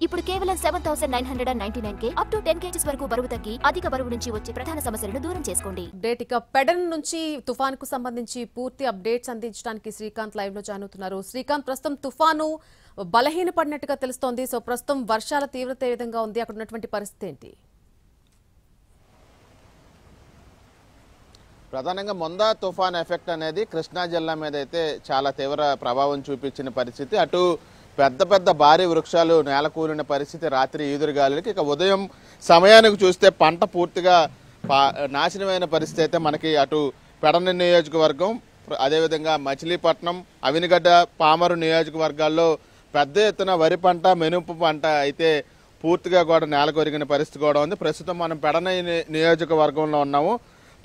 ఇప్పుడు కేవలం 7,999కే up to 10 kgs వరకు బరువు తగ్గి అధిక బరువు నుంచి వచ్చే ప్రధాన సమస్యలను దూరం చేసుకోండి. అప్డేట్ ఇక పెడన్ నుంచి తుఫాన్ కు సంబంధించి పూర్తి అప్డేట్స్ అందించడానికి శ్రీకాంత్ లైవ్ లో జాయిన్ అవుతున్నారు. శ్రీకాంత్, ప్రస్తుతం తుఫాను బలహీనపడినట్టుగా తెలుస్తోంది. సో ప్రస్తుతం వర్షాల తీవ్రత ఏ విధంగా ఉంది, అక్కడ ఉన్నటువంటి పరిస్థితి ఏంటి? ప్రధానంగా మొందా తుఫాన్ ఎఫెక్ట్ అనేది కృష్ణా జిల్లా మీద అయితే చాలా తీవ్ర ప్రభావం చూపించిన పరిస్థితి. అటు పెద్ద పెద్ద భారీ వృక్షాలు నేలకూలిన పరిస్థితి, రాత్రి ఈదురుగాలులకి. ఇక ఉదయం సమయానికి చూస్తే పంట పూర్తిగా నాశనమైన పరిస్థితి అయితే మనకి అటు పెడన నియోజకవర్గం, అదేవిధంగా మచిలీపట్నం, అవినిగడ్డ, పామరు నియోజకవర్గాల్లో పెద్ద ఎత్తున వరి పంట, మినుపు పంట అయితే పూర్తిగా కూడా నేలకొరిగిన పరిస్థితి కూడా ఉంది. ప్రస్తుతం మనం పెడన నియోజకవర్గంలో ఉన్నాము.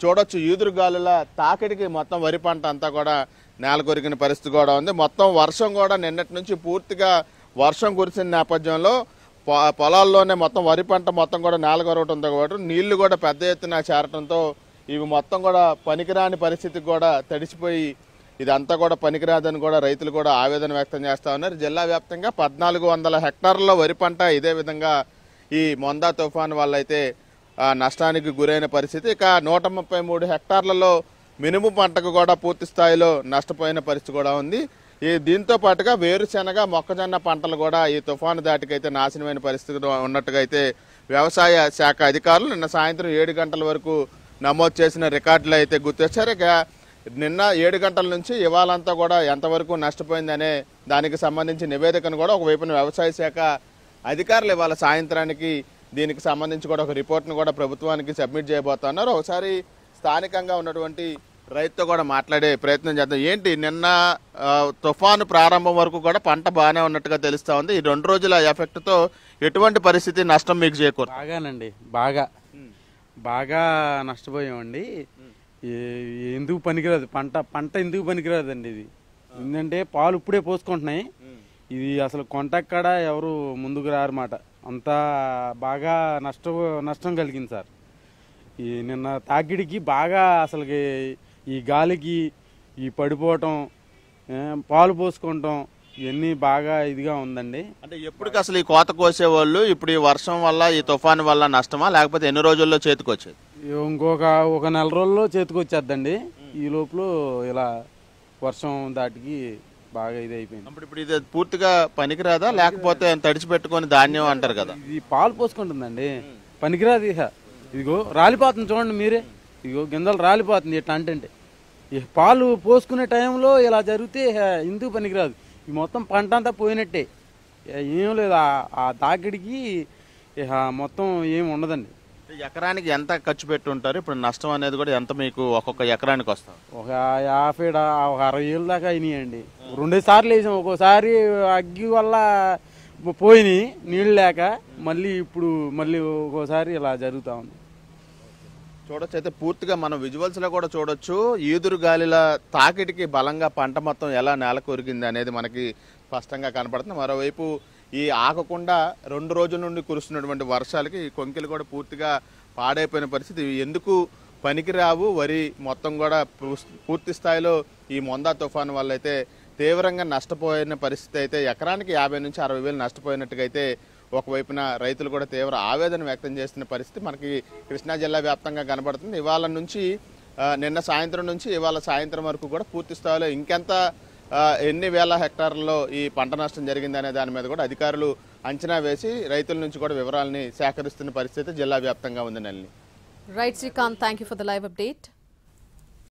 చూడొచ్చు, ఈదురుగాలుల తాకిడికి మొత్తం వరి పంట అంతా కూడా నేలకొరిగిన పరిస్థితి కూడా ఉంది. మొత్తం వర్షం కూడా నిన్నటి నుంచి పూర్తిగా వర్షం కురిసిన నేపథ్యంలో పొలాల్లోనే మొత్తం వరి పంట మొత్తం కూడా నేలకొరగటంతో పాటు నీళ్లు కూడా పెద్ద ఎత్తున చేరటంతో ఇవి మొత్తం కూడా పనికిరాని పరిస్థితికి కూడా తడిసిపోయి ఇదంతా కూడా పనికిరాదని కూడా రైతులు కూడా ఆవేదన వ్యక్తం చేస్తూ ఉన్నారు. జిల్లా వ్యాప్తంగా 1,400 హెక్టార్లలో వరి పంట ఇదే విధంగా ఈ మొందా తుఫాను వల్ల అయితే నష్టానికి గురైన పరిస్థితి. ఇక 133 హెక్టార్లలో మినుము పంటకు కూడా పూర్తి స్థాయిలో నష్టపోయిన పరిస్థితి కూడా ఉంది. దీంతో పాటుగా వేరుశెనగ, మొక్కజొన్న పంటలు కూడా ఈ తుఫాను దాటికైతే నాశనమైన పరిస్థితి ఉన్నట్టుగా అయితే వ్యవసాయ శాఖ అధికారులు నిన్న సాయంత్రం 7 గంటల వరకు నమోదు చేసిన రికార్డులు అయితే గుర్తొచ్చారు. ఇక నిన్న 7 గంటల నుంచి ఇవాళంతా కూడా ఎంతవరకు నష్టపోయిందనే దానికి సంబంధించి నివేదికను కూడా ఒకవైపున వ్యవసాయ శాఖ అధికారులు ఇవాళ సాయంత్రానికి దీనికి సంబంధించి కూడా ఒక రిపోర్ట్ను కూడా ప్రభుత్వానికి సబ్మిట్ చేయబోతున్నారు. ఒకసారి స్థానికంగా ఉన్నటువంటి రైతుతో కూడా మాట్లాడే ప్రయత్నం చేద్దాం. ఏంటి, నిన్న తుఫాను ప్రారంభం వరకు కూడా పంట బాగానే ఉన్నట్టుగా తెలుస్తా ఉంది. ఈ 2 రోజుల ఎఫెక్ట్తో ఎటువంటి పరిస్థితి, నష్టం మీకు చేకూరు? బాగానండి, బాగా నష్టపోయామండి. ఎందుకు పనికిరాదు పంట ఎందుకు పనికిరాదండి. ఇది ఎందుకంటే పాలు ఇప్పుడే పోసుకుంటున్నాయి. ఇది అసలు కొంటక్కడ ఎవరు ముందుకు రారన్నమాట. అంతా బాగా నష్టం కలిగింది సార్. ఈ నిన్న తాకిడికి బాగా అసలుకి ఈ గాలికి ఈ పడిపోవటం, పాలు పోసుకోవటం ఇవన్నీ బాగా ఇదిగా ఉందండి. అంటే ఎప్పటికి అసలు ఈ కోత కోసేవాళ్ళు ఇప్పుడు ఈ వర్షం వల్ల, ఈ తుఫాను వల్ల నష్టమా, లేకపోతే ఎన్ని రోజుల్లో చేతికొచ్చేది? ఒక నెల రోజుల్లో చేతికొచ్చేద్దండి. ఈ లోపల ఇలా వర్షం దాటికి బాగా ఇది అయిపోయింది. ఇప్పుడు ఇది పూర్తిగా పనికిరాదా, లేకపోతే తడిచిపెట్టుకొని ధాన్యం అంటారు కదా, ఇది పాలు పోసుకుంటుందండి, పనికిరాదు. ఇదిగో రాలిపోతుంది చూడండి మీరే, ఇదిగో గింజలు రాలిపోతుంది ఇట్లా అంటే. ఈ పాలు పోసుకునే టైంలో ఇలా జరిగితే ఎందుకు పనికిరాదు. ఈ మొత్తం పంట అంతా పోయినట్టే, ఏం లేదు. ఆ తాకిడికి మొత్తం ఏమి ఉండదండి. ఎకరానికి ఎంత ఖర్చు పెట్టి ఉంటారు? ఇప్పుడు నష్టం అనేది కూడా ఎంత మీకు ఒక్కొక్క ఎకరానికి వస్తుంది? ఒక 60,000 దాకా అయినాయండి. 2 సార్లు వేసాం. ఒక్కోసారి అగ్గి వల్ల పోయినాయి నీళ్ళు లేక, ఇప్పుడు ఒక్కోసారి ఇలా జరుగుతూ ఉంది. చూడొచ్చు అయితే పూర్తిగా మనం విజువల్స్లో కూడా చూడొచ్చు, ఈదురు గాలిల తాకిడికి బలంగా పంట మొత్తం ఎలా నేల కొరిగింది అనేది మనకి స్పష్టంగా కనపడుతుంది. మరోవైపు ఈ ఆగకుండా 2 రోజుల నుండి కురుస్తున్నటువంటి వర్షాలకి ఈ కొంకెలు కూడా పూర్తిగా పాడైపోయిన పరిస్థితి. ఎందుకు పనికిరావు వరి మొత్తం కూడా పూర్తి స్థాయిలో ఈ మొందా తుఫాను వల్ల అయితే తీవ్రంగా నష్టపోయిన పరిస్థితి అయితే ఎకరానికి 50,000 నుంచి 60,000 నష్టపోయినట్టుగా అయితే ఒకవైపున రైతులు కూడా తీవ్ర ఆవేదన వ్యక్తం చేస్తున్న పరిస్థితి మనకి కృష్ణా జిల్లా వ్యాప్తంగా కనబడుతుంది. ఇవాళ నుంచి నిన్న సాయంత్రం నుంచి ఇవాళ సాయంత్రం వరకు కూడా పూర్తి స్థాయిలో ఇంకెంత ఎన్ని వేల హెక్టార్లలో ఈ పంట నష్టం జరిగిందనే దాని మీద కూడా అధికారులు అంచనా వేసి రైతుల నుంచి కూడా వివరాలని సేకరిస్తున్న పరిస్థితి జిల్లా వ్యాప్తంగా ఉంది. నల్లి right Srikanth, thank you for the live update.